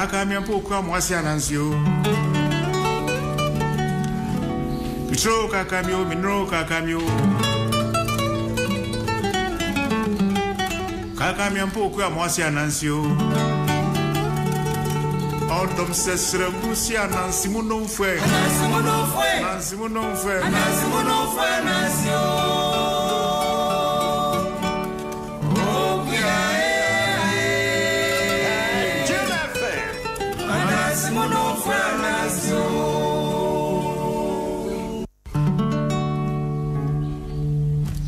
Kaka miampo kwa mwasi anansio. Pitro kakamio, minro kakamio. Kaka miampo kwa mwasi anansio. Odom sesre kusi anansimu non fue. Anansimu non fue. Anansimu non fue. Anansimu non fue anansio. Oh kia Anansimu non fue anansio.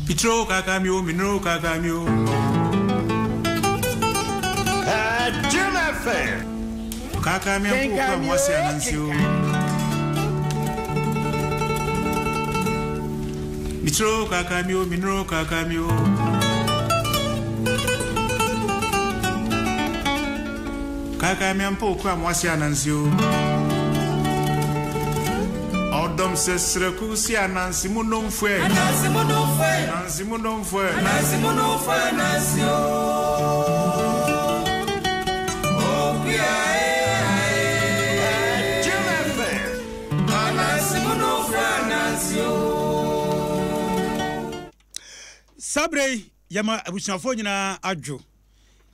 Pitro kakamio, minro kakamio. Jim FM. Kaka miampo kwa mwasi anansio. Mitro kakamio, minro kakamio. Kaka miampo kwa mwasi anansio. Odom sesre kusi anansimu non fue. Anansimu non fue. Anansimu non fue. Anansimu non fue anansio. Oh yeah. Sabre yama abusuafo nyina adwo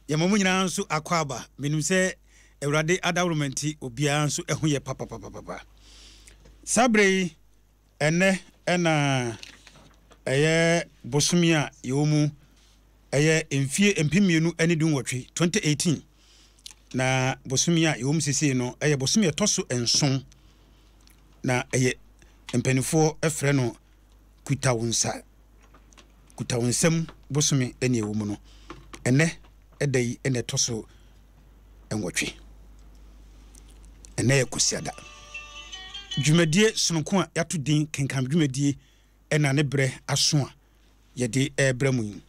yama mu nyina nso akwaba menum se Ewurade adawromenti obia nso eho ye papa Sabre ene na eye bosomia yomu eye emfie empimienu ani dun wotwe 2018 na bosomia yomu sisi no eye bosomia toso enson na eye empanifo efre no kutawunsam bosome ene ewomu no ene edai ene toso enwotwe ene yakosiada dwumadie sonko a yato din kenkan dwumadie ena ne bre aso a yede ebra mu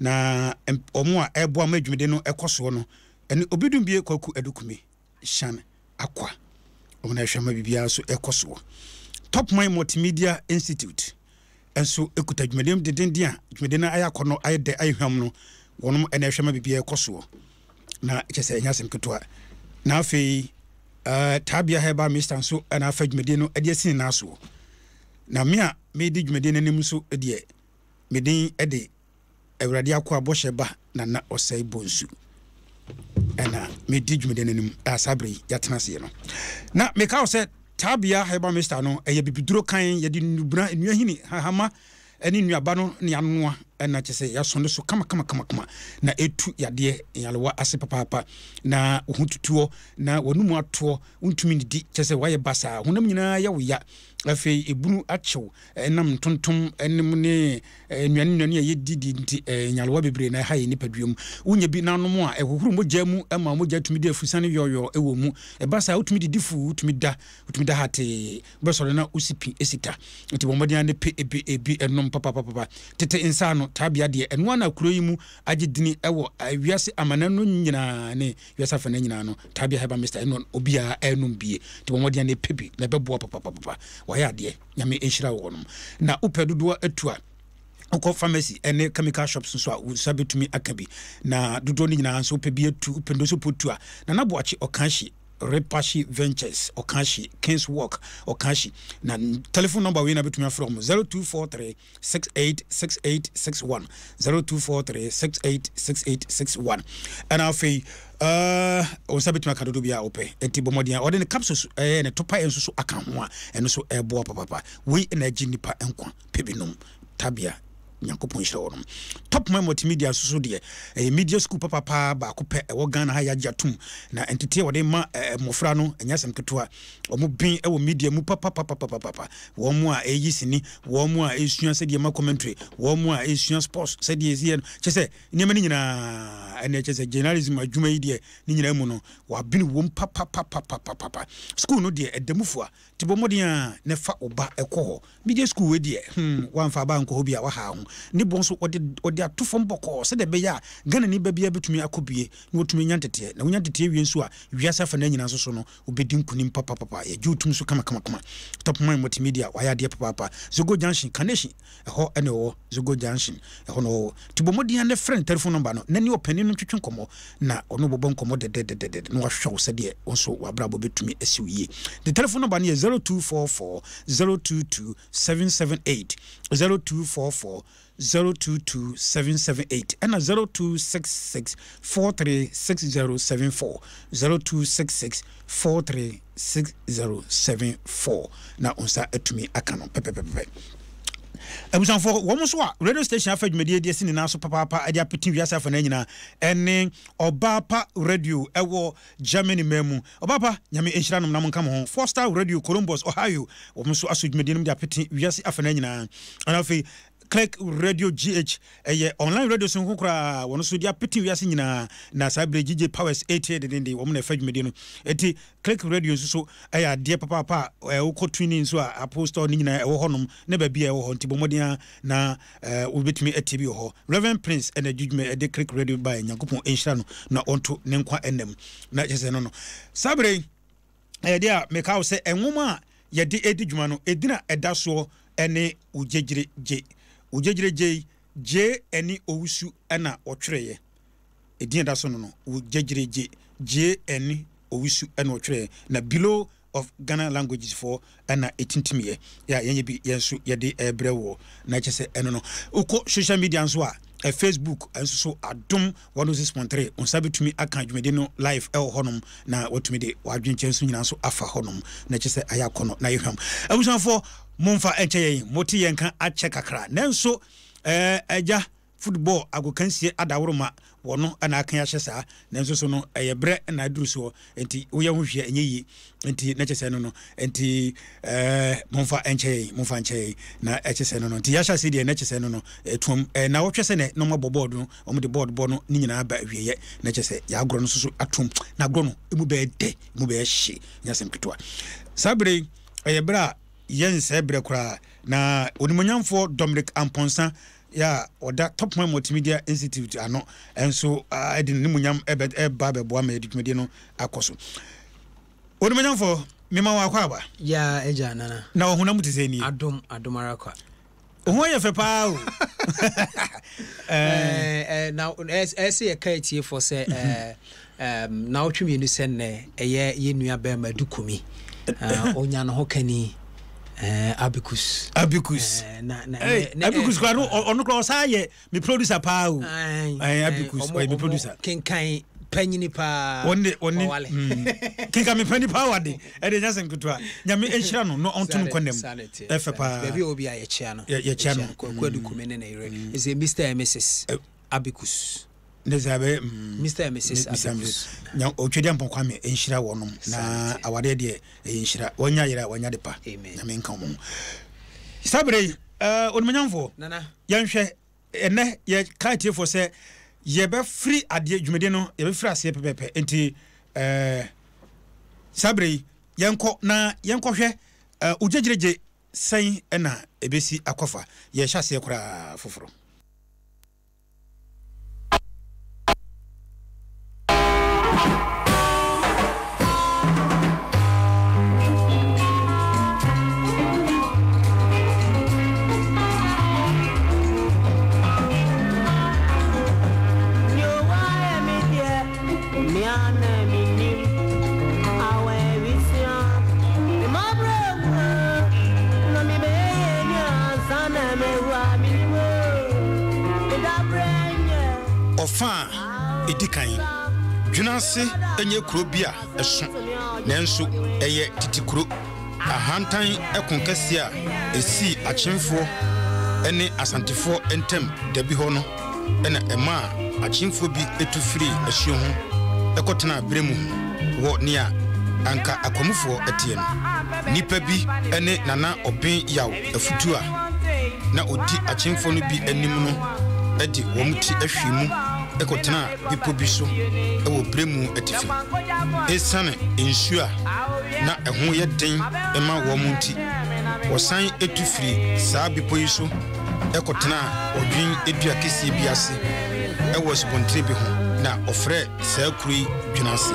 na omo a ebo ama dwumade no ekoso no ene obidum bie kwaku edukumi shan akwa omo na hwama bibia so ekoso Top Mind Multimedia Institute enso ekuta dwumadem dedendia dwumade na ayakono ayede ayhwam no wonom ene hwama bibia ekoso na kyese nyasem ketwa na afei tabia heba Mr. so na afa dwumade no ade asin na so na me a me di dwumade nanim so de me din ede Ewurade akwa bohye ba na osai bonsu ena me di dwumade nanim Sabre yatena se no na me ka o tabia heba Mr. no eye bibiduro kan ye di nubra enuahini hahama eni nuaba no ne anoa ena kyese yasonde so kama na etu yade yalewa ase papa na ohututuo na wanumu ato untumi ndi kyese waye basa honam nyina ya woya afei ebunu achew enam tontom enem ne nuane ye didi nti nyalewa bebre na ha ye nipaduam unya bi nanom a ehohuru mogya mu ama mogya tumi di afusane yoyo ewo mu basa utumi di difu utumi da hate besore na usipi esita nti bomodi ane pe ebi enom papa tete insano tabia de eno na kuro yi mu agedini ewo wiase amana no nyina ne wiase afana nyina no tabia heba Mr. eno obia enom bie nti bomodi ane pebi na bebo papa waya de nyame enhira wonom na upedodo atua uko pharmacy ene chemical shops so a sabetumi akabi na dodo ni nyina so pebi atu upendo so potua na naboachi okanshi Repashi Ventures Okashi Kings Walk Okashi na telephone number we na betumi from 0243 686861 0243 686861 and afei o sabetumi akadodo bia ope enti bomodian ode ne capsules ne topa enso so aka ho a eno so ebo papa we energy nipa enkwa pebinom tabia Yankopon Shawon. Top Mind Multimedia so de media school papa ba ko pe e Ghana ha ya jatum na entity wode ma mofra no enyasem ketoa omo bin e wo media mu papa wo mu a eyisini wo mu a esua se de ma commentary wo mu a esua sports se de ezi chese nyema ni nyina ene chese journalism adwuma yi de ni nyina mu no wa bin wo papa school no de edamufo a tibo modin a ne fa oba ekoho media school we de wa mfa ba nko ho bia wa ha ho ne bon so odi atofom boko se de be ya Ghana ni babia betumi akobie na wotumi nyantete na wonyantete wie nso a wiasa fa na nyina so no obedi nkunim papa ye jutum so kama top mind multimedia waya de papa Zogo Junction Carnation ho ene wo Zogo Junction ho no tibomodi ne friend telephone number no na ni opani no twetwe nkomo na ono bobo nkomo de no wahwe se de onso wabrabo betumi asiwie the telephone number is 0244 022 778 0244 022 778 and 0266 436074 0266 436074 na onsa etumi akano pepepepe Ebusanfo wo so a radio station afa dwumadi de sini na so papa ade apeti wiasa afa na nyina ene Obapa radio ewo Germany memu Obapa nyame enhira nom na monka mo Foster Radio Columbus Ohio wo so aso dwumadi nom de apeti wiasa afa na nyina anafi Click Radio GH online radio so kokra wono so dia peti wiase nyina na sabre GJ Powers 80 de wo na fa dwumadi no eti Click Radio so de papa wo twini so apostle ni nyina wo honom na ba bia wo ho ntibomodin na wo betumi atibi ho Reverend Prince and adwume de Click Radio by Nyankopon enhira no na onto ne nkwa enem na chese no sabre dia meka wo se enwoma ye de edi dwuma no edina edaso ene ujegire J any owusu ana otwereye edin da so no ujegire J any owusu ana otwereye na below of Ghana languages for ana etintimiye ya yenye bi yensu yede ebrewo na chese eno no uko social media nso a Facebook enso so adom 106.3 onsa betumi aka dwumede no live honom na watumi de wadwenche nso nyina nso afa honom na chese ayakono na yehwam abusanfo momfa encheye moti yenka ache kakra nanso eja football agokansie adaworoma wono ana akan ya hyesa nanso so no eyebre na aduru so enti wo ye ho hwe enyeyi enti na chese no enti momfa encheye na chese no enti ya hyase de na chese no etum na wo twese ne no board no omo de board no ni nyina ba hweye na chese ya agro no so atum na agro no emu be de emu be hye nyasem ketwa sabre eyebra yen sebre kura na onimonyamfo Dominic Amponsa ya oda Top Man Multimedia Institute ano enso edin nimunyam eba beboa ma edumede no akoso onimonyamfo mema wa kwa aba ya eja nana na ohuna mutese ni adomara kwa ohun ye fe pa o now ese ye kai tie for say na otwemi nu se ne eye ye nua ba ma dukumi onya no hokani Abicus Abicus kwano ono kro saye me producer pa o Abicus me producer kenkan panyini pa wonde kenkan me pani pa wade e de nyasem kutwa nyame enhira no onto no konem efe pa baby obi a ye chia no kwa dukumi ne ire is a Mr and Mrs Abicus Nezabe Mr and Mrs Abicus nya otwedi ampokwa me enhira wonom na awade de enhira wonya yira wonya de pa nyame nka mo sabre onmanyamfo nana yanhwe ene ye katie for say ye be free ade dwumede no ye be free ase pepepe enti sabre yenko hwe ujegirege sai na ebesi akofa ye hyase kura foforo ofa edikan dwunase enye kuro bia eso nanso eye titikuro ahantan ekonkase a esi achemfo ene asantifo entem dabi ho no ena ema achemfo bi etufiri ahie ho ekotena bremu wo nia anka akwamufo etie no nipa bi ene nana oben yaw afutu a na odi achemfo no bi anim no edi womuti ahwimu ekotena bipo bi so ewo bremu etifi esane ensua na ehun ye den ema wo munti wosan etufiri saa bipo yi so ekotena odwin edua kesi bi ase ewo spontri bi ho na ofre saa kuri dwunase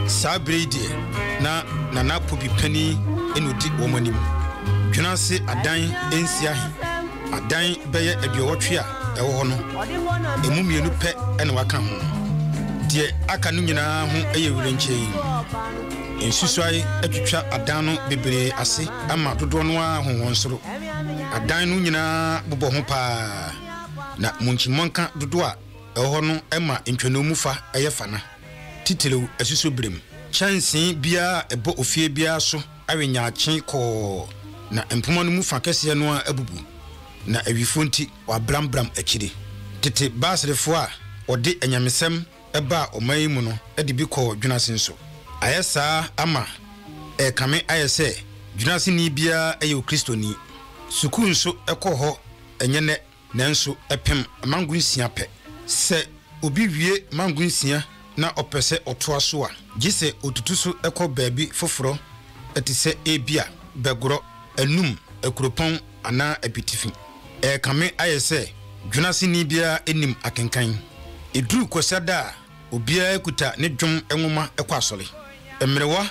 sabredi na nana pobi pani enudi womanim dwunase adan ensia adan beye aduowotwe a ewo ho no emu mienu pe ene waka ho de aka no nyina ho eyewurenche ensusui atwitwa adan no bebre ase ama dodo no a ho soro adan no nyina bobo ho pa na munchimonka dodo a eho no ema ntwanomu fa eyefana titelew asusu brem chansi bia ebo ofie bia so awenyaakye ko na empoma no mu fa kese no a abubu na awifonti wa brambram akire tete basrefo a ode anyamesem eba oman mu no ede bi ko dwunasenso ayesa ama kame ayese dwunaseni bia eye kristoni suku nso ekoho enyene nanso epem mangunsia pe se obi wie mangunsia na opese otoaso a gise otutuso eko baabi foforo etise ebia begoro enum ekropon ana epitifi kame ayese dwunaseni bia enim akenkan eduru kosada obia ekuta ne dwom enwoma ekwasole emrewa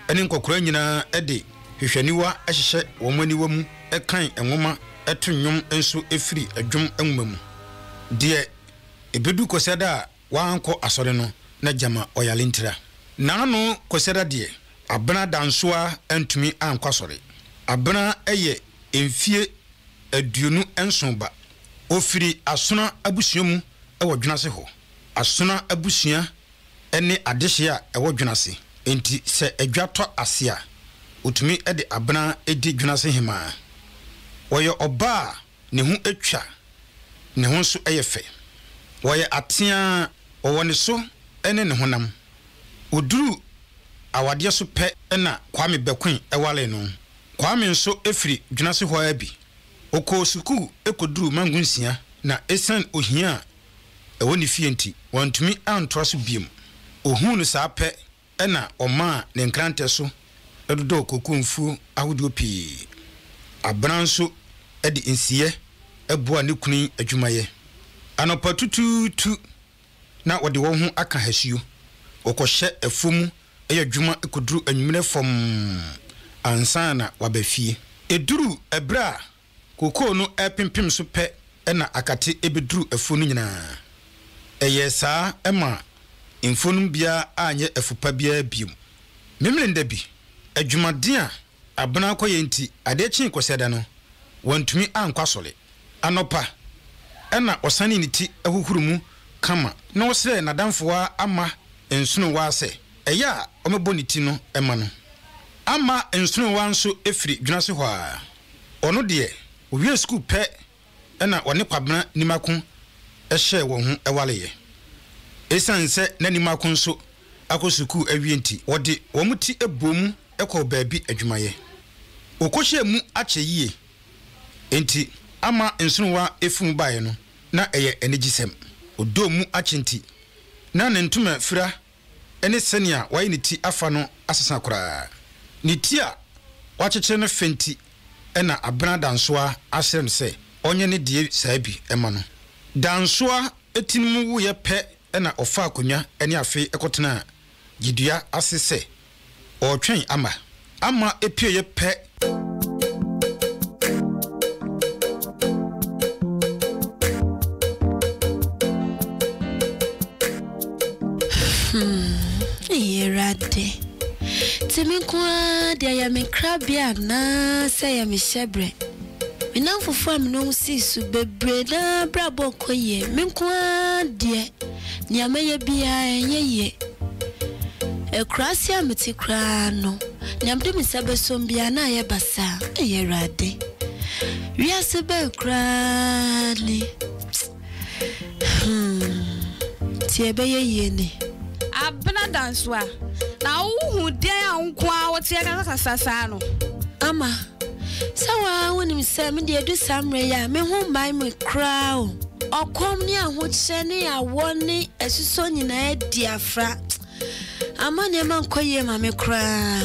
ene nkokora nyina ede hwehwaniwa ahyehye womaniwa mu ekan enwoma eto nnwom enso efiri adwom enwoma mu de ebedu kosada wanko asore no na jama oyalintira nano kosada de abana dansoa antumi ankwasore abana eye emfie aduonu ensonba ofiri asona abusuamu ewo dwunase ho asona abusua ene adehia ewo dwunase enti se adwato ase a otumi ede abana edi dwunase hima woye oba ne hu atwa ne ho so eyefe woye atea owone so ene ne honam oduru awade so pe na kwame bekwen ewale no kwame nso efiri dwunase ho abi oko suku ekoduru mangunsia na esan ohia ewoni fienti wantumi antoaso biem ohun no saa pe na oma ne nkrante so edodo kokunfu ahodo pi abranso edi insiye eboa ne kunu adwumaye anopatututu na wode wo ho aka hasuo okohye afumu eyadwuma ekoduru anwumene fom ansana wabafie eduru ebra koko no epimpim so pe na akate ebeduru afu no nyina eyesa ema infonum bia anye afupa bia biom memlenda bi adwumaden a abana koyenti adekyin koseda no wantumi ankwasole anopa na osane niti ahuhurumu kama na osre nadamfoa ama ensuno wa se eya omeboniti no ema no ama ensuno wa nso efiri dwunase ho a ono de owie school pe na one kwabena nimakun ehye wo hu ewaleye esanse na nimakun so akosuku awienti wode womuti ebom ekọ baabi adwumaye okohye mu ache yie enti ama ensunowa efun bae no na eye enigisem odomu achenti na nentuma fira ene senia waye niti afa no asesa kora nitia wacheche no fenti ena abana dansoa asrem se onye ne die saabi ema no dansoa etinimu wo ye pe ena ofa akonya ene afi ekotena gidua asese otwen ama epie ye pe Yerade Timikwa dia ya mekrabia na se ya mishebre Minamfufu amino sisu bebre na brabo koye menkwa die ni ameye bia enye Ekrasia metikra no nyamde misabe sombia na ye basa Yerade Wiase be krani Tiebe yene abena danswa na uhu dia ya nkwa wote ya kasasa no ama sawa woni mse me de du samre ya me hu mai me crow okom ni ahoche ne ya woni esuso nyina ediafra ama ne man koye ma me crow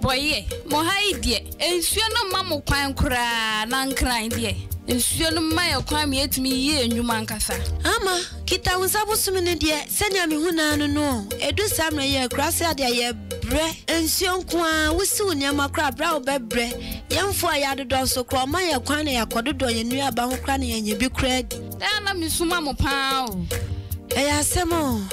boye mo haidie ensuo no ma mo kwan kra na nkran die nsuo no ma ye kwa me etimi yie enwuma nkasa ama kita unsabu sumene de senya me huna no edu samre ye krase ade ye bre nsuo nkoa wusi unyama kra bra obebre yemfo ayadodo so kra ma ye kwa na yakododo ye nua ba ho kra na ye bi kra di da na misuma mo pa o eya asemo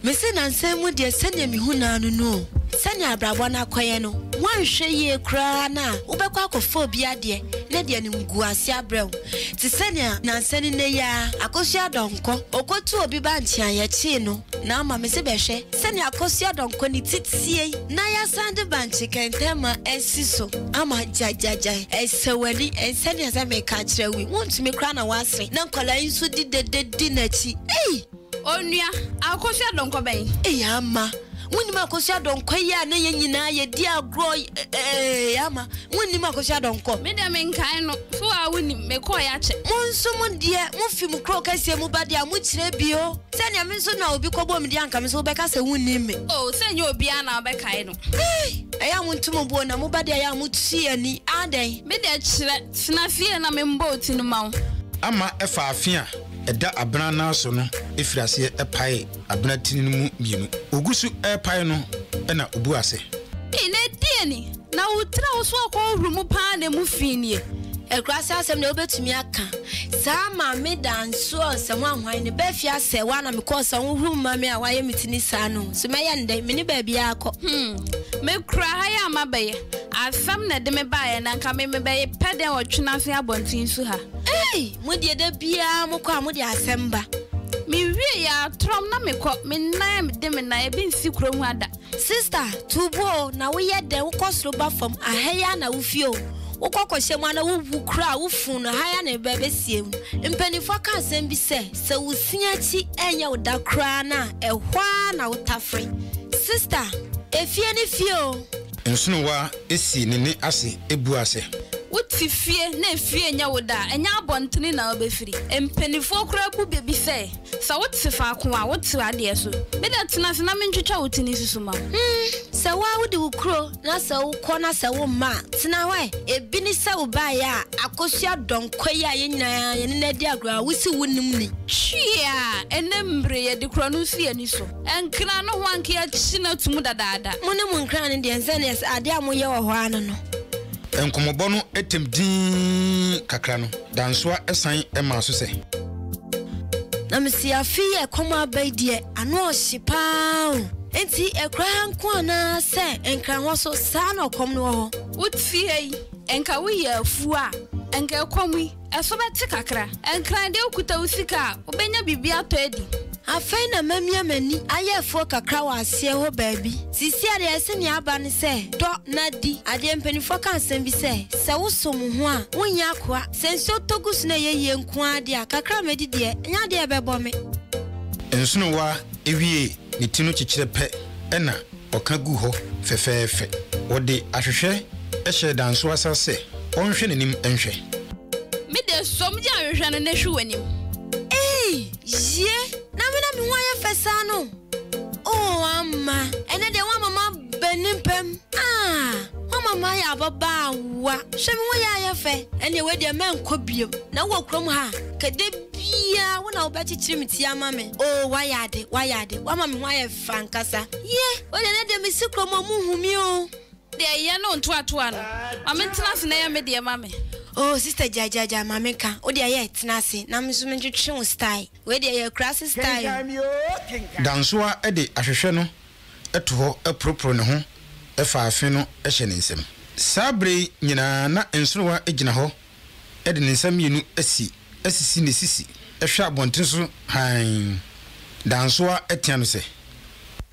mese na nsemu de senya me huna no senya abrabo na akoye no wanhwe ye kra na ubekwa akofo bi ade ne de nimgu ase abrɛw ti senya na nsani ne ya akosu adonko okotu obi ba ntia ye chi no na ama mese behwe senya akosu adonko ni titie na ya sande banchi kentema esiso ama jajaja esewani ensenya za me ka kirewi wontumi kra na wasre na nkola insu di na chi onua akosu adonko ben ama wuni makosia donko ya na yenyina ye di agro ama wuni makosia donko me de me nkan no so a wuni me ko ya che monso mo de mo fim kro kasie mo bade a mo kire bio senya me so na obi kobo me de anka me so be ka se wuni me senya obi ana be kai no eya mo ntumo bo na mo bade ya mo tsi ani adan me de kire sina fie na me mbo tinu mawo ama efa afia eda abena na so no efirase epae abena tini mu mienu ogusu epae no na obu ase ine dieni na utra oso akọ rumu pa na mu finie ekrase asem na obetumi aka sa ma me danso osem ahwan ne ba fi ase wa na me ko so hu ma me a wa ye mitini sa no so me ye ndai me ni ba bia akọ me kra ha ya mabaye asam na de me bae na nka me baye pede otwena fe abontin su ha mo de da bia mo kwa mo de asemba mi wie ya trom na me ko me na me de me na e bi nsi kro hu ada sister tubo na wo ye de wo kosro ba fam ahaya na wo fio wo kokoshe mu na wo kra wo fun na haya na be besiem mpanifo ka asem bi se wo siachi enya wo da kra na ehwa na wo tafre sister efie ni fio ensuno wa esi ne ase ebu ase wuti fie na fie nya woda enya abontene na obefiri empenifo kura bu bebi se sa wuti fa ko a wuti ade so me da tena se na mentwetwa wutini susuma se wa wudi ukro na se ukọ na se wo ma tena we ebi ni se wo ba ya akosua donko ya ye nyina ye ne di agro a wusi wunim ni chia enembre ye de kro no si ani so enkra no ho anke ya china tumu dadada mo ne mo nkra ne de ense ade amoye wo ho ano no enkomobo no etemdin kakra no dansoa esan ema so se na mesi afie koma baidie ano ohipaa enti ekra hanko na se enkra ho so sa na kom no ho wuti hei enka wo ye afu a enka komwi eso beti kakra enkra de okuta usika obenya bibia to edi afei na mamia mani ayefuo kakra wa asie ho baabi sisi ade ese ni aba ne se do na di ade mpanifo ka asem bi se wo som ho a wonya akoa senso togus na yeye nko ade akakra medidi nya de ebebo me ensuno wa ewie ne tinu kikire pe na oka gu ho fefefe wode ahwehwe ehye danso asase onhwe nenim enhwe me de somje ahwehwe no na hwe wanim ye na me ho ya fesa no ama ene de wa mama benimpem wa mama ya baba wa hwe me ho ya fe ene we de men kobiem na wo krom ha kede bia wo na obachichiri miti ama me wa yade wa mama ho ya fankasa ye wo de me sikrom mu humi o de ye no ntoatoa no amentena se na ya me de mama sister jajaja mameka odi aye tenase na mso mentwetwe wo style we de aye class style dansoa ede ahwehwe no eto ho epropro ne ho efa afi no ehye ne nsem sabre nyina na ensowa egina ho ede ne nsem yenu asisi ne sisi ehwe abonten so han dansoa etia no se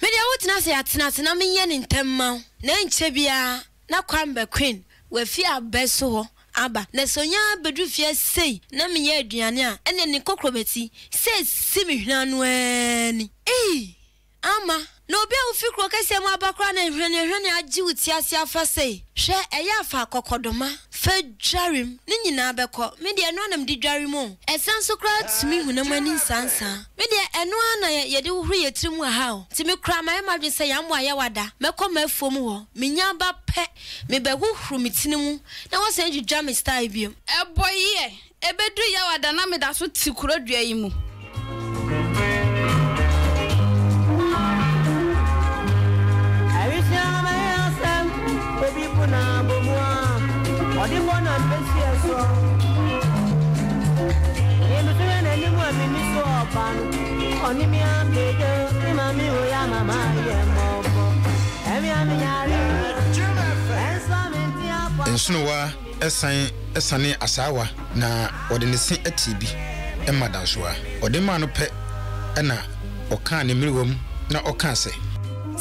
me de wo tenase na menye ne ntamma na enche bia na kwamba queen we fi abeso ho aba na sonya bedu fie sei na menye aduane a ene ne kokrobeti sei simi hwana no ani ama no be o fikro kase mu abakra na hwane agi wuti ase afa sei hwe eya afa kokodoma fa dwarim ne nyina bɛkɔ me de no anam di dwarim o ɛsan so kra tumi hunamani sansa me de ɛno ana yɛde wohuru yɛtirim ha o ti me kra ma madwe sɛ yammo ayɛ wada mɛkɔ mafom ho menya ba pɛ me bɛhohuru me tinimu na wɔsɛ dwudwa me style biom ɛbɔyɛ ebedu yɛ wada na me da so ti kuro dua yi mu Ensunowa esane asawa na ode ne se atibi emadansoa ode ma no pe na oka ne miriwom na oka se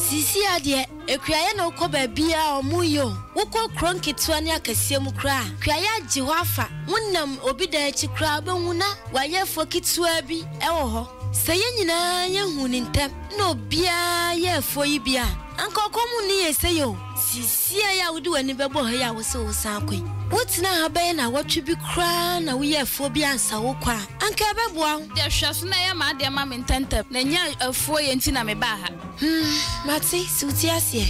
sisi ade ekuaye na okoba bia omuyo wokọ kronketua ne akasie mu kra kuaye agi ho afa wonnam obi da achi kra behu na wayefo kitua bi ewo ho seye nyina yehu ne ntem na obia yefo yi bia anka okomu ne yeseyo sisi ya wodi wani bebo ha ya wo se wo san kwen wotina ha be na wotwe bi kra na wo yefo bi ansa wo kwa anka beboa de hwaso na ya ma de ma mententem na nya afuo ye nti na me ba ha mati suti asie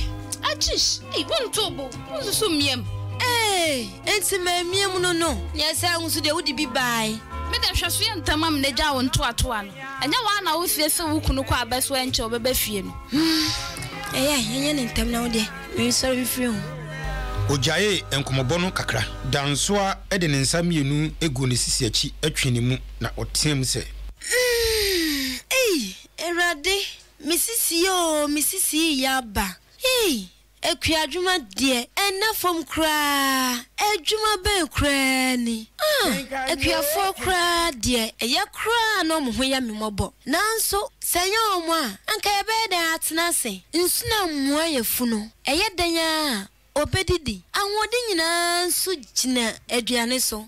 achish wontobo wonso miem enti ma miem no nyesa nso de wodi bi bai me de hwaso ye ntama me gya wo nto atoa no anya wa na wo fie se wo kunu kwa abeso enche obeba fie no enye ne ntam na wo de me sorry free ho ojaye enkomobo no kakra dansoa ede ne nsa mienu egu ne sisi achi atwe mu na otem se erade misisi yaba ekuadwuma de enafom kra adwuma ben kra ni ekuafo kra de eye kra no mo ho ya memobo nanso senya omo a anka ebe da atena se nsuna mmoa yefuno eye danya obedidi anwode nyina nso gina aduane so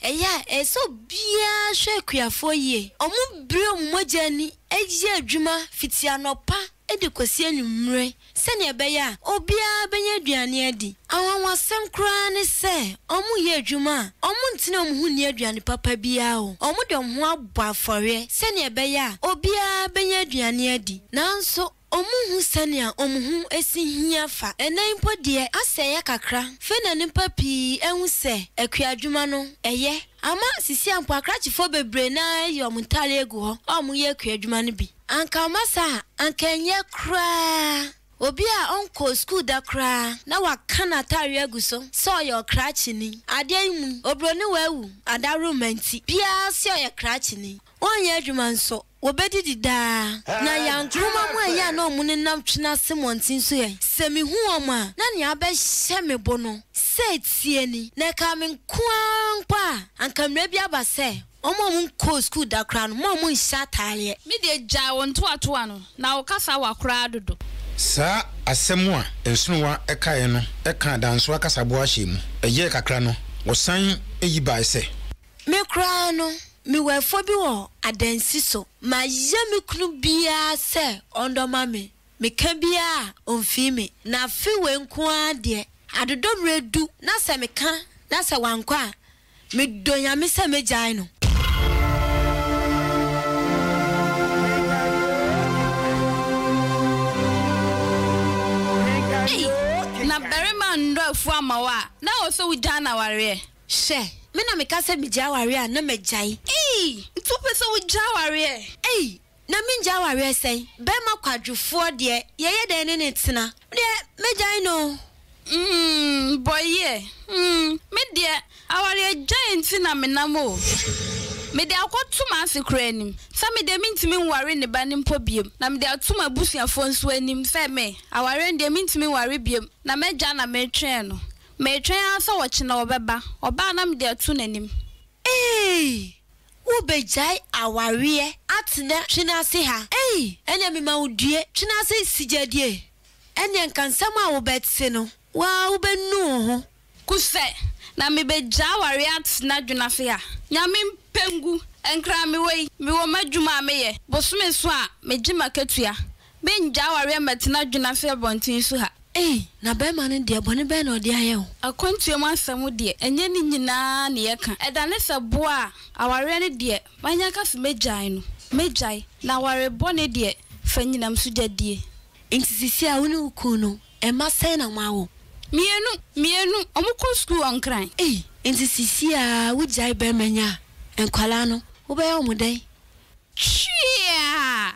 eya eso bia hwe ekuafo ye omo bre omogani eji adwuma fiti anopa edi kwasi anwumre sene ebeya obia benya aduane adi awonwasem kra ne se omo ye adwuma omo ntine omo hu ni aduane papa bia o omo de omo abọ afore sene ebeya obia benya aduane adi nanso omuhu sania omuhu esihia fa enanpo de aseye kakra fe na nimpa pi ehu se akuadwuma no eye ama sisi ampo akrachifo bebre na yomuntale egu ho omuye akuadwuma no bi anka masa anka nye kra obi a onko school da kra na wakana tare egu so your krachini ade mu obroni wawu adaru manti bia se your krachini onye adwuma nso obedidi da na yankuma mu aya na omu ne nam twena semontin so ye semihu oma na ne abehye mebo no se tie ni na ka me nkoampa anka mra bi abase omo mu ko school da kra no mo mu nsha tare me de gya won to atoa no na wo kasa wa kra dodo sa asemu a ensunowa ekaye no eka danso akasabo ahyemu eye kakra no wosan eyi bai se me kra no mi wefo bi wo adansi so ma ye me kunu bia se ondoma me ka bia onfi me na fi we nko ade adodomre du na se me ka na se wanko a me donya me se me jai no na berima ndo afu amawa na oso wujana ware she me na me ka se bija ware a na me jai ntu pese wujja ware na me ja ware sei be ma kwadwufo de ye de ne tena de me jai no boye me de aware giant na me namo me de akotuma asekura anim sa me de mintimi nware ne ba ne mpo biem na me de atuma busuafo nso anim fe me aware de mintimi nware biem na meja na metwen no metwen asa wo kye na obeba oba na me de atu nanim wo bejai aware atena twena se ha enya me ma wodue twena se sigedie enya nkansam a wo betse no wa wo benu ho kuse na me beja aware atena dwena se ha nyame pengu enkra me wei me wo madwuma me ye bosume so a me gima katua be nja ware metena dwuna fe bontin so ha na bema ne de bone be na odi aye akwantua mu asɛm de enye ni nyinaa ne yɛka ɛda ne sɛ boa aware ne de manya ka se mejai na aware bone de fa nyinam so gyadie intisisi a woni uku no ema sɛ na mawo mienu omukɔ school on kran intisisi a wujai be manya enkwala no wo be omudai chia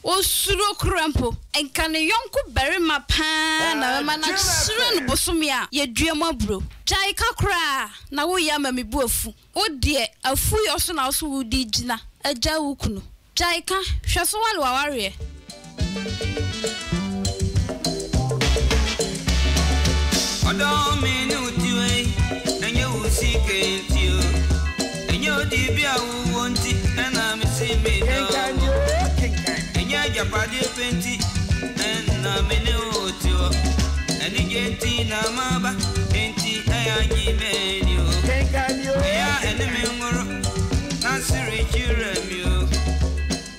osuro krampo enkane yonko berima pa na mama na suro no bosome a yeduam abro jai kakra na wo ya ma mebu afu wo de afu yo so na so wo di gina agya wo kunu jai ka hweso wale waware Odo me no tiwe enye wo sike ntio enye odi bia wo wonti na me se me do enye japade penti na me ne otio eni genti na maba enti ayanyi menio ya eni me ngoro na siri chiremio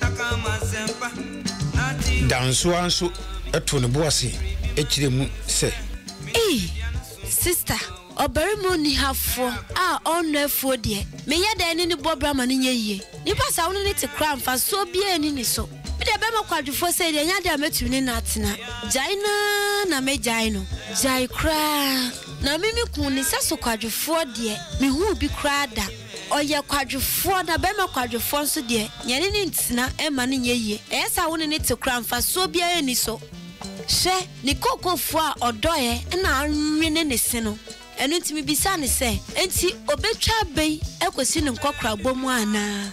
takama sempa nati danso anso eto ne boase ekiremu se sister oberimu ni hafo a onafo de me yeda ni bobra ma ne yeye ni pasa woni ne te kram fa so bia ni so me de be makwadwofo se de nya de ametu ni na atena jaina na me jaino jai kra na mimi kun ni saso kwadwofo de me hu bi kra da oye kwadwofo na be makwadwofo so de nya ni ntina e ma ne yeye esa woni ne te kram fa so bia ni so she ni kokofo a odoye na anwene ne se no enu ntimi bisa ne se enti obetwa bei ekosi ne nkokra bomu ana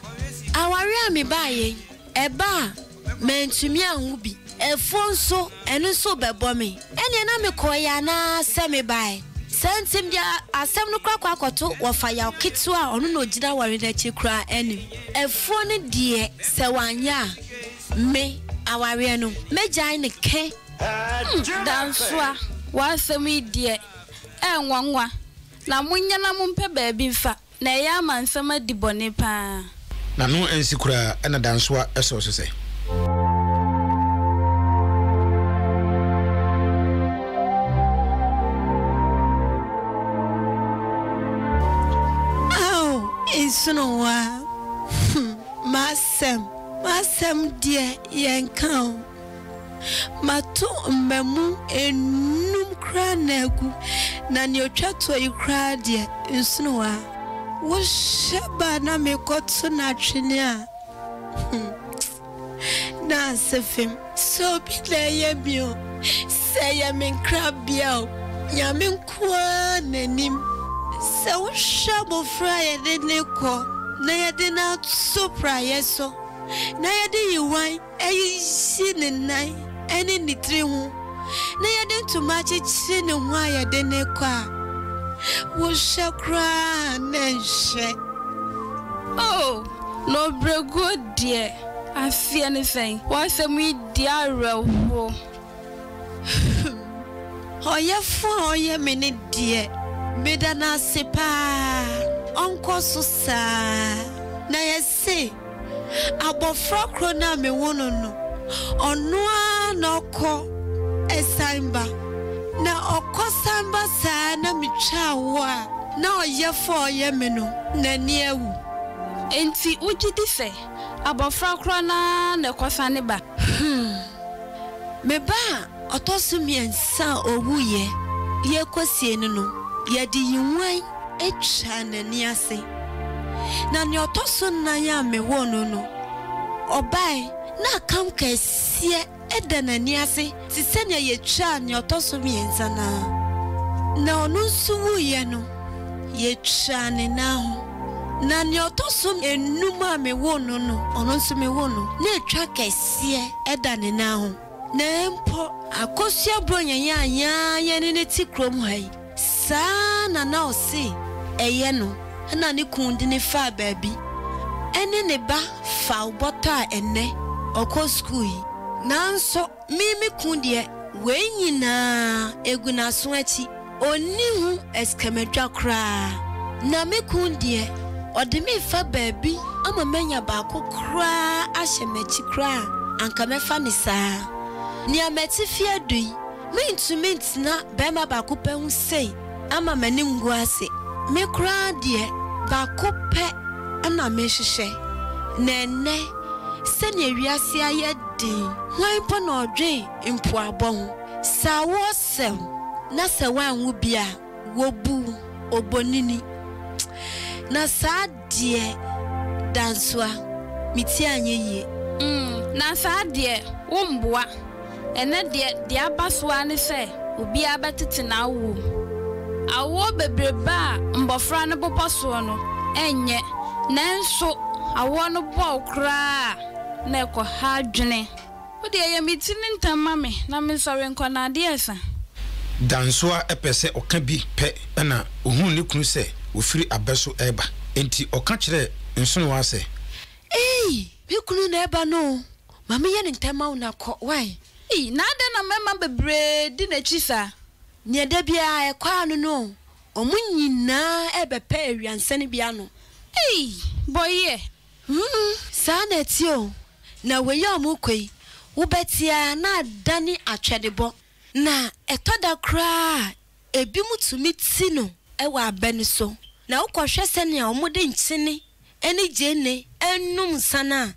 aware a me baaye eba mentumi anhu bi efonso enu so bebo me ene na me koya na se me baaye sentim dia asem no krakwa akoto wo fa ya kitu a onu no gina ware na chikra enim efo ne die se wanya me aware no meja ne ke danswa wasemi die enwanwa na munya na mumpe baabi mfa na ya mansama dibone pa na no ensikura ena danswa eso so se isunowa masem die yenkan matu mbemu enum kra nagu na ni otwato ikra die nsunowa wo sheba na mekoto na twene a na sefem so bi na yebio se ya menkra bia ya menkwa nanim se wo shabo fra ye de neko na ye de na sopra yeso na ye de yiwan eyi ne nai eni nitri hu na ye de tumachi chi ne hu aye de neko a wo shakra na she no brego die afia ne sen wasemi dia rewo oye fun oye me ne die medana sepa onko so sa na yese abofra krona me wono no ono na okọ esanba na okosamba sa na mitwa wo a na oye fo oye me no na ni ewu enti ugidi se abofra krona na kosane ba me ba otosumiensa owuye ye kosie no ye di yinwan etwa nani ase na ni otoso na ya me wono no obai na kam kasie eda nani ase ti se na ye twa ni otoso mienza na onu suwu ye no ye twa ne na ho na ni otoso enuma me wono no onu su me wono na etwa kasie eda ne na ho na empo akosia bronya ya ne ti krom hai sa na osi eye no na ni kundi ni fa baabi ene ne ba fa ubota ene okọ school nanso mimi kundi we nyina eguna so achi oni hu eskemedwa kra na me kundi ode me fa baabi ama manya ba ko kra ahye mechi kra anka me fa ni sa ni ameti fie dui mint na bema ba ko pe hu sei ama manim gu ase me kra de ba ko pe ana me hwehwe nene sene wiase ayedin wan po na odwen mpo abon sa wo sem na se wan wu bia wo bu obonini na sa de danswa miti anyeye na sa de wo mboa ene de abasoa ne se obi abetete na wo awo bebreba mbofra ne boboso no enye nanso awo no bo kra na ekọ ha dwene wo de ye miti ne ntama me na me sori nkọ na de esa dansoa epese oka bi pe na ohun ne kunu se ofiri abeso eba enti oka kire nsono wa se bi kunu na eba no mama ye ne ntama una kọ why na de na mema bebre di na chisa ne da bia ekwa no omunyina ebepe awiansane bia no boye sa na tio na weye omukoi ubetia na dani atwedebo na etoda kra ebi mutumi ti no ewa abeni so na ukohwe sene a omude nchini eni jene enum sana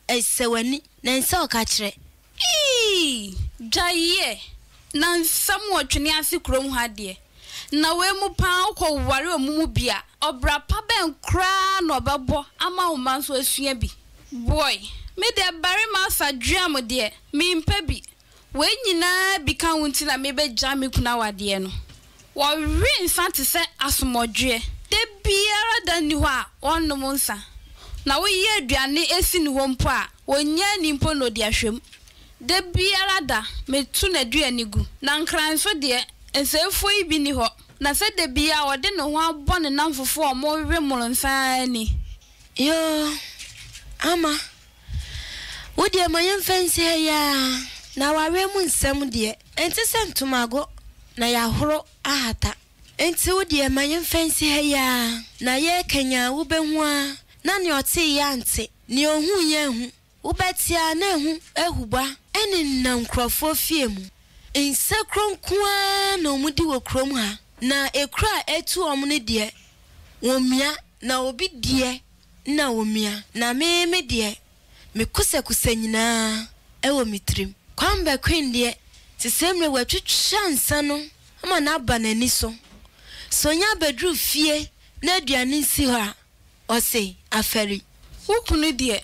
esewani na nsa okakire jaye na nsam wotwene ase krom ha de na we mu pa ko ware omumu bia obra pa ben kra na obebo ama woman so asua bi boy me de bare ma sadwam de me mpa bi we nyina bi kan wunti na me be ja me kuna wade no wo wi nsa te se asomodwe de biara da ni ho a onnom nsa na wo ye aduane esi ni ho mpo a wonya ni mpo no de ahwem de biara da me tu na aduane gu na nkranso de ensefo ibi ni ho na se de bia wode no ho abone na mfofo o mo we molonsa ni yo ama wodi amayen fancy ya na wawe mu nsem de enti sentumago na ya horo ahata enti wodi amayen fancy ya na ye kenya wo behu a na ne oti ya nte ne ohun ye hu wo betia na hu ehuba eni nam krofo fie mu insekronkwa na omudi wo krom ha na ekra etu omne de womia na obi de na womia na me de me kusa nyina ewo mitrim kwamba queen de tisemre watwetwa nsa no ama na aba nani so sonya bedru fie na aduane nsi ho a ose afari ukunu de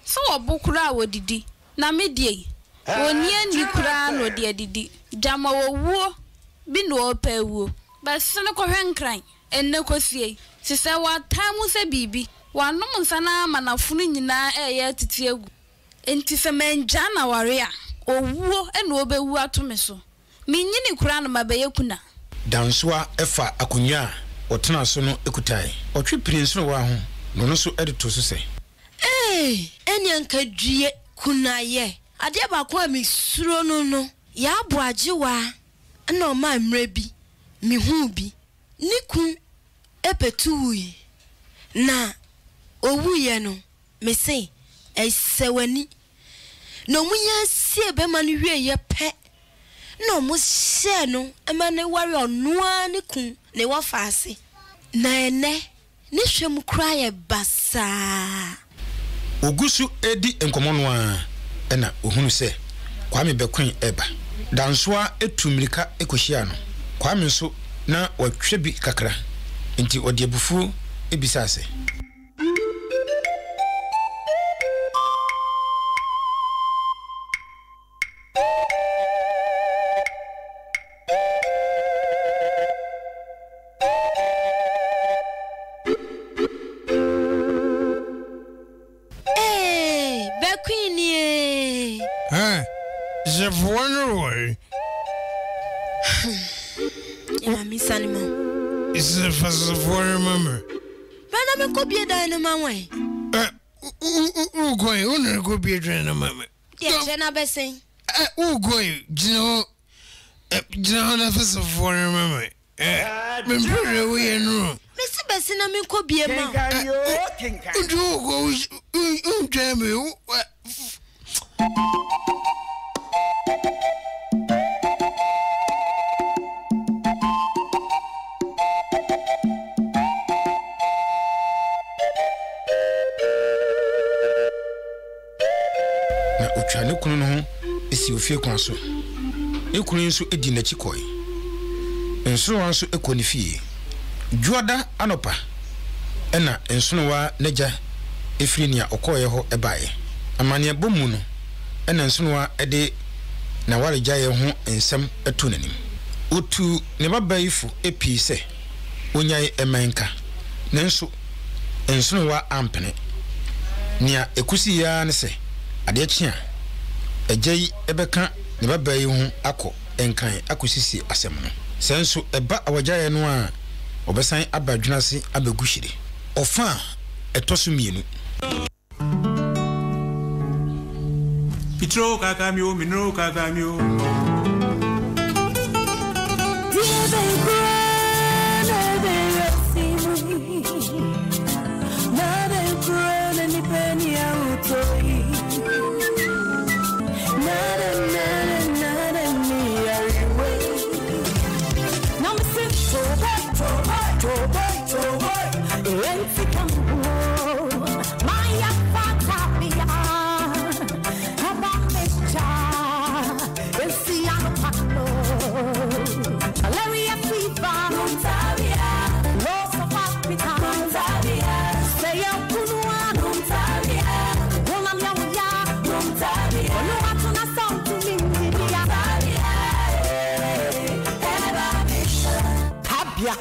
so obokura wodidi na me de onie ni kura no de didi jama wo bi no opewo basene ko hwenkran enne kosie sise wa tamu se bibi wanom nsana manafunu nyina eye titi egu enti se menja na ware a owuo ene obewu atome so minyini kura no mabeye kuna dansoa efa akunya otena so no ekutai otwe prince no wa ho no so edito so se eni ankadue kuna ye ade ba ko mi suro no ya boajewa na o ma mre bi mi hu bi niku epetuwi na owuye no me say esewani no munya sie be ma no wie ye pe no mu hye no ema ne ware onoa ne kun ne wa faase na ene ne hwem kra ye basa ogusu edi enkomono a ena ohunu se kwame bekwen eba dansoa etumirika ekohia no kwame nso na watwe bi kakra enti odiebufu ebisase Je wonder why. Yeah, Miss Animal. It's the first of all, remember. But I'm a be a dynamo way. Going, go be a dynamo. Yes, and I'm saying. Going, you know, first of all, remember. Remember, we in room. Mr. Besson, I'm in be a man. kunu no ho esi ofie kon so ekunu nso edi n'achi koi enso wanso ekoni fie juada anopa ena enso wa neja efiri nia okoye ho ebae amane bomu no ena enso wa ede na wareja ye ho ensem etu nanim otu ne babaifu epi se onyai emenka nenso enso wa ampene nia ekusi ya ne se ade chia ejei ebeka ne babai ho akọ enkan akosisi asem no senso eba awajaye no a obesan abadwunase abeguhire ofa etoso mienu Pitro kakamio minro kakamio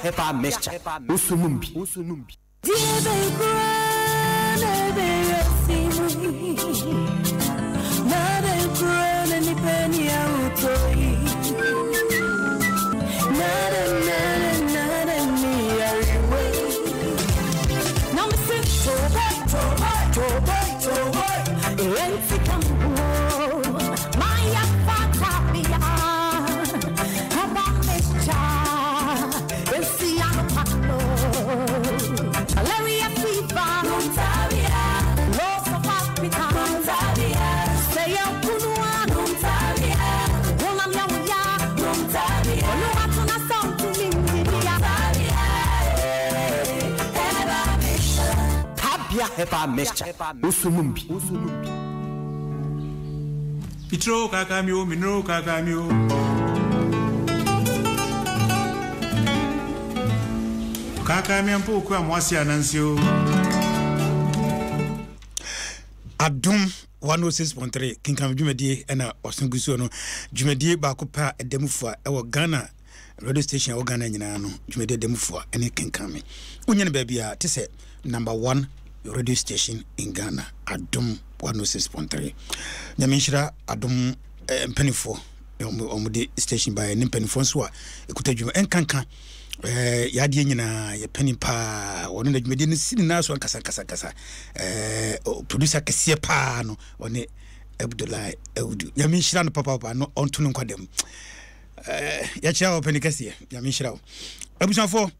Hepa mescha usumumbi Hepa mescha usumumbi Pitro kakamio minro kakamio kakamia mpo kwa mwasi anansio Adum 106.3 kinkam dwumedie ena osungusuo no dwumedie ba ko pa edemufua ewo Ghana radio station ewo Ghana nyina no dwumedie edemufua ene kinkam unyene ba bia tese number 1 radio station in Ghana Adum 106.3 nyamenshira Adum mpenifo omude station by mpenifo so a ekutadwuma enkanka yadie nyina ye peni pa wono na dwumede ne sini na so kasa producer kese pa no one Abdullahi Audu nyamenshira no papa no onto no nkwadem ya chia openi kese nyamenshira abusafo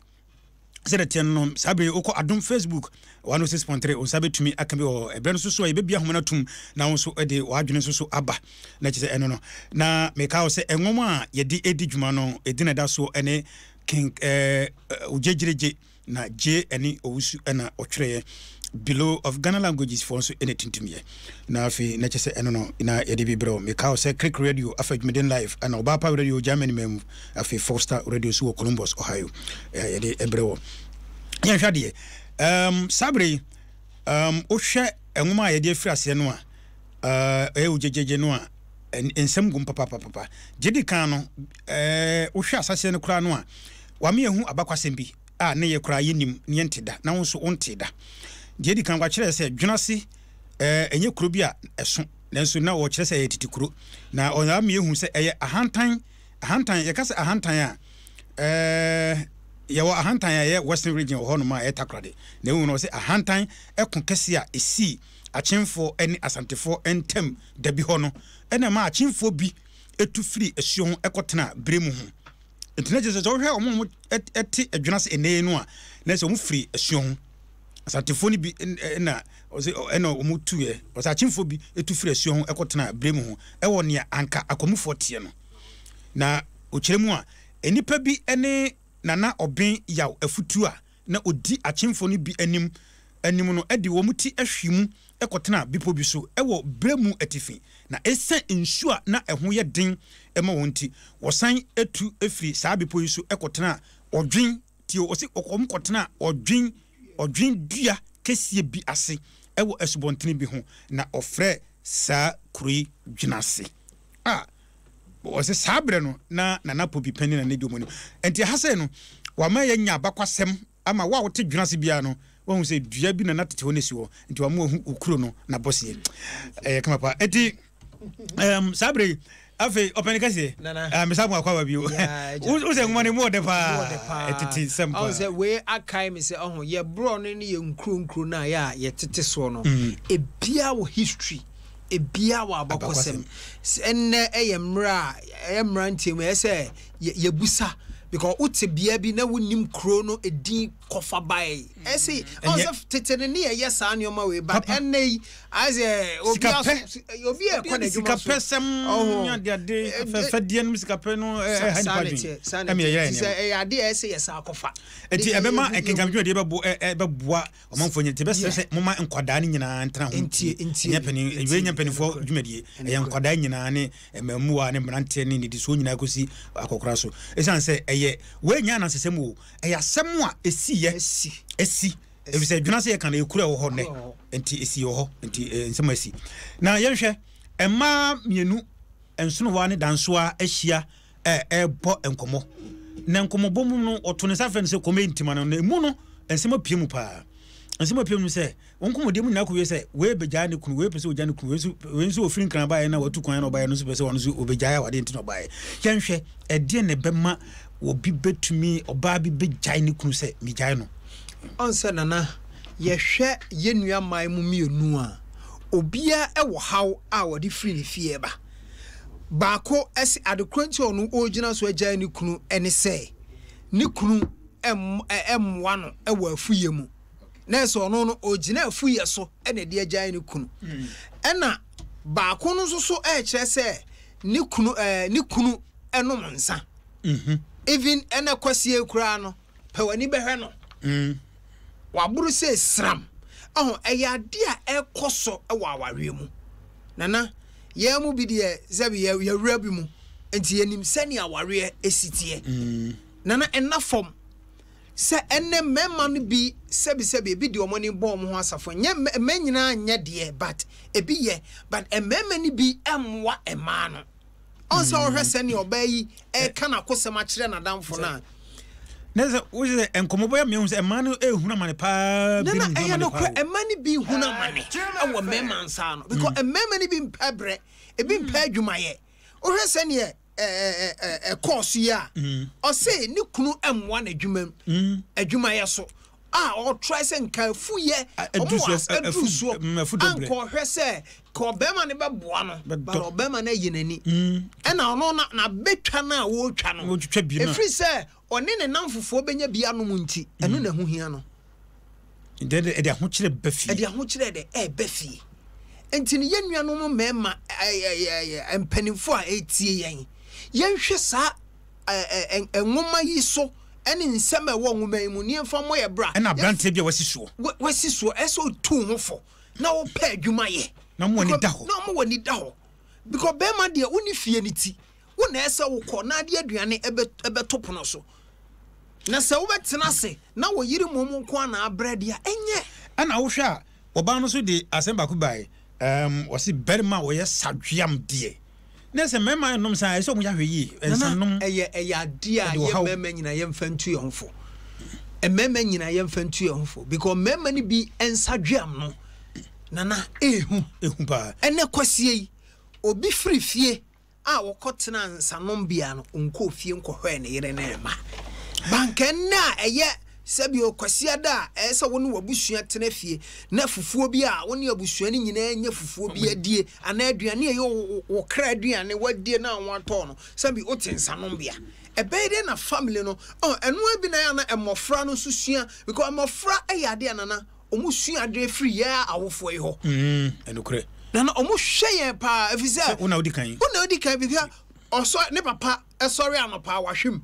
Senator no sabe oko Adum Facebook 106.3 on sabe tumi akambe o ebren so e bebia homana tum na wonso ede wadwene so aba na kise eno no na meka o se enwoma ye di edi dwuma no edina da so ene king ujejireje na je eni owusu ena otwere below of Ghana languages for so ene tintumie na afi na kise eno no ina ye di bibro meka o se Click Radio afadwumeden live ana Obapa Radio Germany mem afi Foster Radio so Columbus Ohio ye di ebrewo ya hwade sabre ohwe enwoma ye di afiri ase no a ujejeje no a ensem gum papa jedi kan no ohwe asase no kura no a wame ehu abakwasem bi a ne ye kura yenim ne nteda na wonso onteda jedi kan kwa kire se dwunase enye kuro bi a eso nanso na wo kire se ye titikuro na oname ehu se eye ahantan ye kase ahantan a yawo ahantan ye Western region ho no ma etakrade na ehu no se ahantan ekon kese a esi achemfo eni asantefo entem dabi ho no ena ma achemfo bi etufiri esuo ho ekotena bremu ho entenaje se hwe omo eti adwunase ene no a na se omo firi esuo ho asantefo ni bi na ena omo tuye o se achemfo bi etufiri esuo ho ekotena bremu ho ewo ne anka akomufo tie no na okiremu a enipa bi ene nana obin yaw afutu a na odi achemfo ni bi anim anim no edi wo muti ahwimu ekotena bipo bi so ewo bremu atifi na ese nsu a na eho ye den ema wonti wosan etu efiri saa bipo yi so ekotena odwen ti o se okom kotena odwen dua kesie bi ase ewo esubontene bi ho na ofre saa kuri dwinase o se sabre no na napo bi pani na ne domoni enti ha se no wa ma ya nya bakwasem ama wa wote dwinase bia no won se dua bi na natete ho nesi ho enti wa ma okuro no na bosie kama pa enti sabre afi openikase me samu akwa bi o se ngomane mo de pa etiti sempa o se we akai me se ohun ye bro no ne ye nkru na ya ye tete so no ebia wo history ebia wa abakosem enne eyemra ntiem ese ye busa because uti bia bi na wonim kro no edin kofa bai ese onse tetene ne ye sa anoma we but enne as obi e kwa na sika pesem nya de fadie no sika pe no hanpadin e ade ese ye sa kofa enti ebema ekenkamdwe de beboa omanfo nyete be se moma nkwada ne nyina ntena ho nya pani fo dwumadie ye nkwada nyina ne mamuwa ne brante ne di so nyina kosi akokora so esan se eye we nya na sesem wo eya sem a esi ebise dwuna se ye kan ekura wo ho ne enti esi wo ho enti nsem esi na yenhwe emma mienu ensono wa ne danso a ahia bo enkomo na enkomo bomu no otone safen se komenti ma no emu no ensem apiemu pa ensem apiemu se onkomode mu na ko we se we beja ne kunu we pese oja ne kunu we nso ofrin kran ba ye na watu kwan no ba ye no so pese won so obeja ya wade enti no ba ye yenhwe ede ne bema obi betumi oba bi bejai ne kunu se mijai no onse nana ye hwe ye nua mai mu mienu a obia ewo haw a wode free ne fie ba baako esi adekranti onu ogina so ajai ne kunu ene se ne kunu emwa no ewo afuye mu na so ono no ogina afuye so ene de ajai ne kunu ena baako no so kire se ne kunu enom nsa even ene kwasie kura no pawani behwe no waburu se sram eyade a ekoso ewa aware mu nana ye mu bi de zebi ye wura bi mu enti yenim sani aware esitie nana enafom se enne mema no bi sebi bi de omoni bom ho asafo nye manyina anya de but ebi ye but emema ni bi emwa ema no onse ohwe sani obayi kana kosema kire na damfo na neza uze enkomobo ya mihu se emanu ehuna mane pa bi na no kwa emani bi huna mane awo mema nsa no because emema ni bi mpabre ebi mpa adwumaye ohwe sani course ya o say ni kunu emwa na adwumam adwumaye so o try say nka fuye aduso anko hwe se ko bema ne beboa no ba obema na yinani ena ono na betwa na wo twa no efri se one ne namfofo benya bia no munti eno na hu hia no de ho kire bafi de ho kire de bafi enti ne yenua no mema empanifo a etie yenhwe sa enwoma yi so ene nsema wo nwoma yi mu ne mfa moye bra ena brante bia wasisuo eso tu hofo na wo pa adwuma ye na mo ni da ho because be ma de woni fie ni ti wo na ese wo kɔ na de aduane ebe topono so na se wo betena se na wo yiri momu ko na bread ya enye ana wo hwa a oba no so de asemba ku bai wasi berma wo ye sadwiam de na se mema nom sa eso mo ya hweyi ensanom eye adia ye mema nyina ye mfantu ye hofo mema nyina ye mfantu ye hofo because mema ni bi ensadwiam no nana ehu pa ene kwasie obi free fie a wokotena nsanom bia no onko fie nkohwe ne yere na ema banka na eye sabi okwasia da ese wonu wabusua tena fie na fufuo bi a woni abusua ni nyina nya fufuo bi adie ana aduane ye wo kra aduane wadie na wanto no sabi otensanom bia ebede na family no eno abi na ya na emofra no susua because emofra eyade anana omusua ade free ya awofo yi ho enukre na omu hweye pa afisa una odi kan bia oso ne papa esori anopa wahwem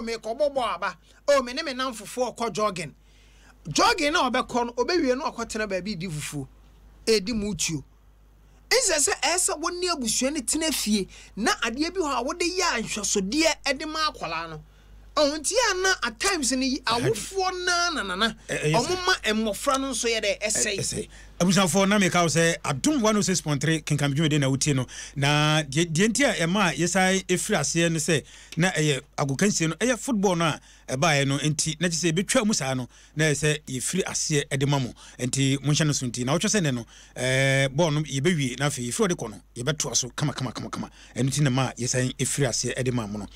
me kobobo aba me ne me namfofo ko jogging jogging na obekọ no obewie no akotena ba bi di fufu edi mutuo ese ese woni abusua ne tena fie na ade bi ho a wode ya anhwesode ede ma akwala no onti ana at times ni awofo na omuma emmofra no nso ye de ese abusanfo na me ka say adom 106.3 kenkan dwumede na wutie no na die ntia ema yesai efiri ase no say na eye agokansie no eye football no a eba no enti na say betwa mu saa no na say yefiri ase edema mo enti munhya no sunti na wotwe say ne no ball no yebewie na fe yefiri odeko no yebeto aso kama enti na ma yesai efiri ase edema mo no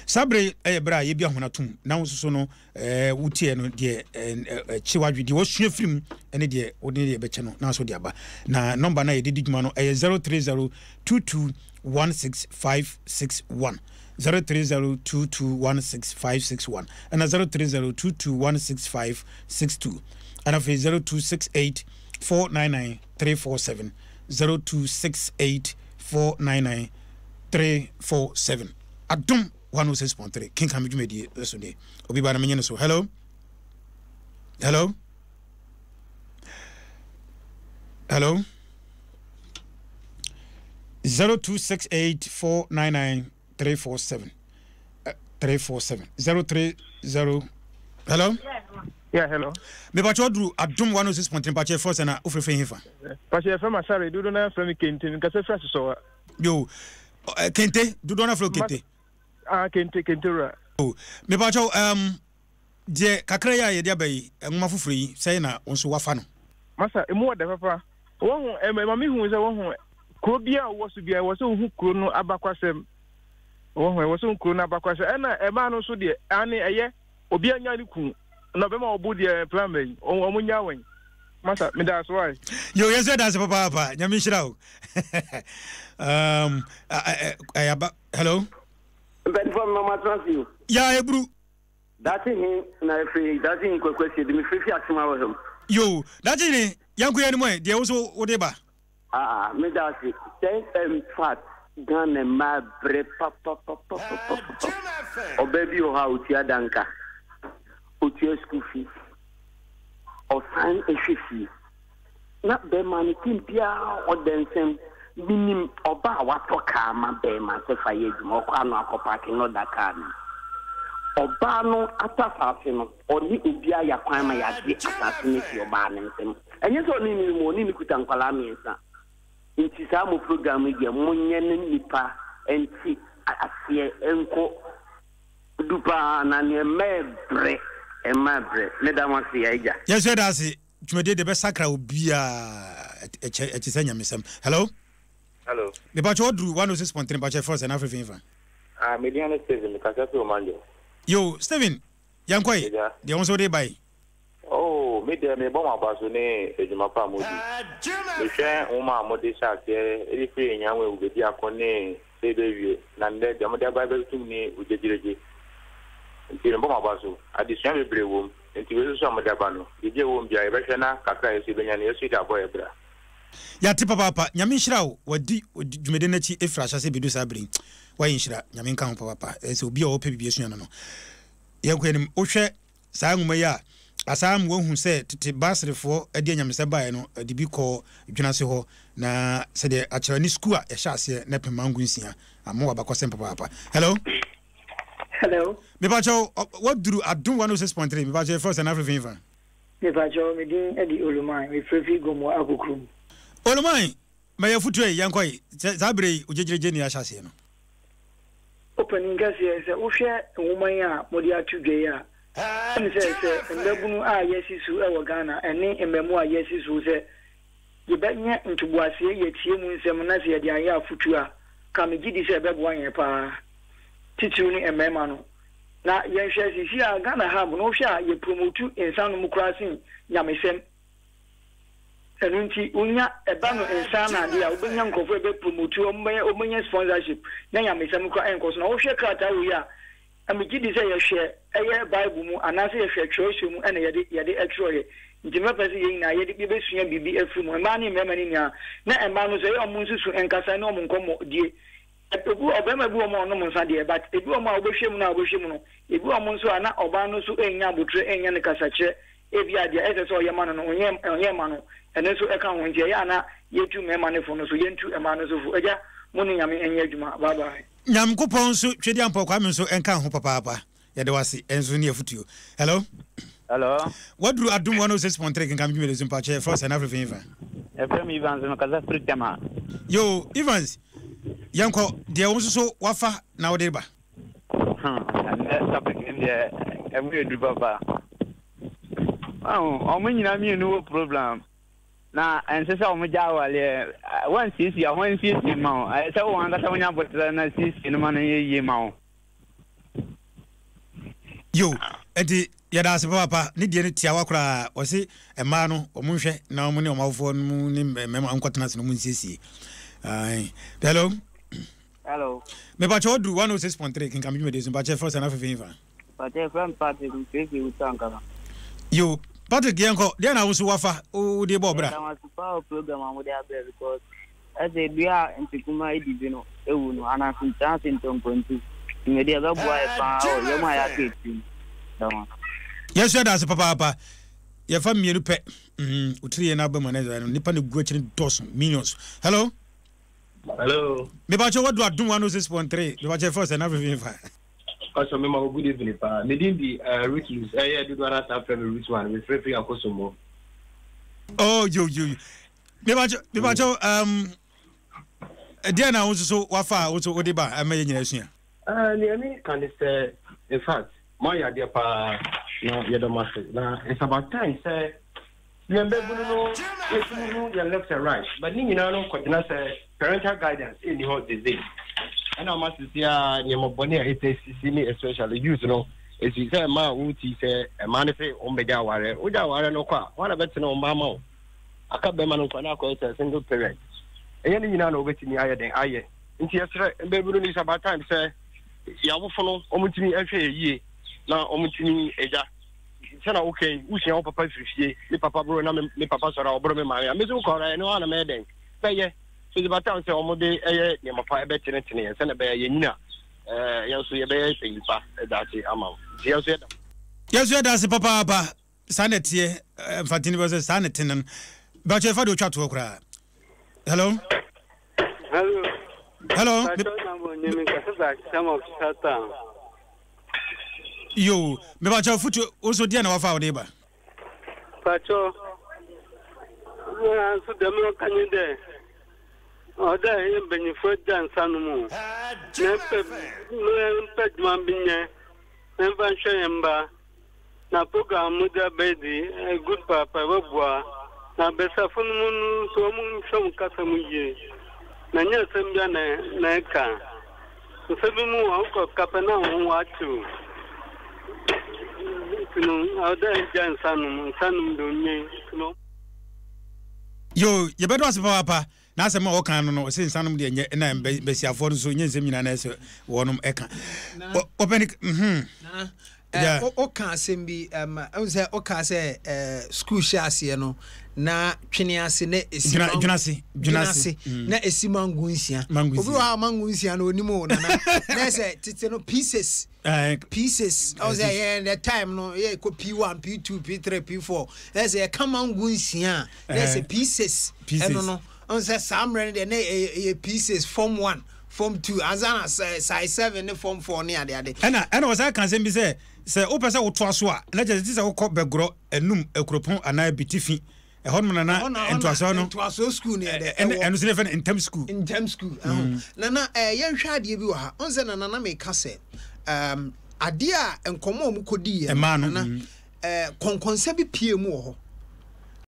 sabre eye bra ye bia honatum na wososo no wutie no de chiwadwe de wosua firim ene de odin de beche no na so de aba na number na yedidi djuma no 0302216561 0302216561 and 0302216562 and of 0268499347 0268499347 adum 106.3 king kamijumedi so de obi ba na menye so hello 0268499347 030 hello yeah hello me ba chodru adum 106.3 pa che force na ofrefe hifa pa che fama sare dudu na frame kente nka fresh so yo kente dudu na flo kente kente ra me ba cho je kakra ya ye dia bai ngoma fufuru yi sai na onso wafa no masa emu wada papa wo mami hu ze wo kro bia wo so bia wo so hu kro no abakwasem wo so kro no abakwasem na ema no so de ani eye obi anya ni ku na be ma obu de plan mai o munya wen masa me da so why yo yes that's papa nyami shirawo hello ben from mama transi ya ebru That's him na free. That's him question. The free asima wa him. Yo, that's him. Yanku ya ni mwe. Dia uso odeba. Me that's it. Fat. Gane ma bre papa. O baby o ha utia danka. Utia school fee. O sign a fee. Na be man timpia o densem. Minim oba wa toka ma be ma se faye djuma o kwa no akopa ke no daka ni. Obano atafase no oni ubia ya kwan ma ya de atafase ne ti oba ne nsem enye so ni mo ni kutankwala miensa nti sa mo program ye monye ne nipa enti asie enko dupa na ne mebre ne da ma se ya ija yes that's it tumede de be sakra obia echisanya mesem hello me ba cho odru 106.3 ba che force na afrifa Mediana Steven Kasato Omando. Yo, Steven, Yankoi, the onso de buy. Oh, media me bomb abaso ne ejumapa modi. Me hwe uma modi sha ke eri free nyanwe ugedi akone sebewie na nde de modi bible tum ni ujejireje. Nti me bomb abaso addition bebre wom. Nti we so modi abano. Ije wom bia e behwe na kakra ese benya ne yesu da boy ebra. Ya tipa papa, nyame nhyira wadi dwumede na chi efrasha se bedu sabrin. Wa nhyira nyame nka ho papa. Ese obi a wo pe bibie so no. Yankwenim ohwe saa ngoma ya asam wo hu se tete basrefo ade nyamese bae no de bi ko dwunase ho na se de akyerani school a yɛhyɛ ase na pemangu nsia amo abakɔsem papa. Hello. Me ba cho what do adum 106.3 me ba cho first and African. Me ba cho me din edi Olumai me frefi gomo akokrum. Olumai ma ya futu e yankoi zabre ojejeje ni ahyɛ ase no. Opening gas yes wo hwɛ woman a modi atudwe a ɛne sɛ ndabunu a yesisu ɛwɔ Ghana ɛne mmemu a yesisu sɛ yebɛnya ntubuase yɛtie mu nsɛm na sɛ yɛde ayɛ afutu a kamegidi sɛ ɛbɛboa yɛn paa titiru ne mmema no na yɛhwɛ sisi a Ghana ha no hwɛ a yɛ promote insano mu krasin nyamesɛm ɛno nti unya ɛba no insana de a wobɛnya nkɔfo ɛbɛ promote ɔmɛnya sponsorship na nyamesɛm kra ɛnkɔ so na wohwɛ krata wo ya amegidi sɛ yɛhwɛ ɛyɛ bible mu anase yɛhwɛ twerɛhyɛ mu ɛna yɛde ɛtwerɛyɛ nti mɛpɛ sɛ yɛn na yɛde yɛbɛsua biribi afiri mu mmaa ne mmarima ne nyinaa na mmaa no sɛ ɛyɛ ɔmo nsusu nkasa ne ɔmo nkɔmmɔ die ɔbɛrima bi ɔmo a ɔnom nsa deɛ but ebi ɔmo a wobɛhwɛ mu no a wobɛhwɛ mu no ebi ɔmo nso a na ɔbaa no nso ɛnya abotire ɛnya ne kasakyerɛ ebi ade ese so ye mano no onye mano ene so e ka ho nje ya na yetu me mano fo no so yentu e mano so fu eja mo ni nyame enye adwuma bye bye nyam kopon so twedi ampo kwa me so enka ho papa ye de wase enso ne afutuo hello wadru adum 106.3 kan kam jumele zimpa che force and everything fa FM Evans no kaza Africa ma yo Evans yanko de wo so wafa na wo de ba topic in the every do baba o mo nyina mi no problem na ense se o mo jawale one sisi a one sisi ma o se wo anga se wonya botra na sisi no ma na ye ma o yo enti yada se papa ni die ne tia wakora o se ema no o mo hwe na o mo ne o mawfo no ni mema ankotena se no mo nsisi ai hello me ba cho dru 106.3 kin kam jumede zimba che force na fefe fa pa che from party fefe utanga yo Patrick yanko dia na wusu wafa o de bo bra na super program am dey abeg because as a bia ntikuma edibi no ewu no ana chance ntonkontu me dey ga boy pa o ye ma ya keti dama yes ya da se papa ye fa mienu pe utri na ba manager no nipa ne gu akini dozen millions hello me ba cho wadu adum 106.3 me ba che force na everything fa also me ma good evening pa me din di Ricky do do ana ta from route 1 we free akosomo oh yo me ba cho dia na so wafa wo so odiba amaye nyina sua ne me can say in fact my idea pa no ye do master na it's about time say remember no you left and right but ni nyina no kwagina say parental guidance in the whole disease and I must say ni mo boni a HCC especially youth no is say ma wuti say e man say o meja ware o ja ware no kwa wana beti no mama o aka be ma no kwa na ko say single parent e ni nyina no obetini aye den aye nti yesre be buru ni about time say ya wo fono o mutini ehwe yie na o mutini eja sana okay usia o papa frifie ni papa bro na me papa sora o bro me ma ya me so ko ra no ana me den be ye so the baton say omode eye ne mafa ebe tenetene yen se na be ye nyina yen so ye be peyipa dati ama yen so da se papa sanetie fatini bo se sanetenen ba che fa do twa to kra hello yo me ba cha futu o so dia na wafa o de ba pacho so dem no kanide oda yembenyi fodan sanumu nempe dmambinye nemba shemba na program muda bedi good papa babwa na besa fununu so mun shom kasamuye na nya sembia na eka sebi mu anko kapena hu watu tunu oda jan sanum donye tunu yo ye bedo ase papa na ase ma o kan no se nsanum de nye na besiafo no so nye nsem nyina na ese wonum eka open o kan asem bi say o kan say school shase no na twene ase na junase na esimangu nsia obi wa mangu nsia na onimo na na say tete no pieces I say the time no yeah ko P1 P2 P3 P4 as a kamangu nsia na say pieces no on say samre de na pieces form 1 form 2 azana size 7 ne form 4 ne ade ana was I can say be say o pese wo to aso a na je say wo ko begro enum ekropon ana bitifi e hon na ento aso no to aso school ne ade eno se nefa in term school na yen hwa ade bi wa ha on say na me ka say ade a enkomo mu kodi ye na konkonsa bi pie mu ho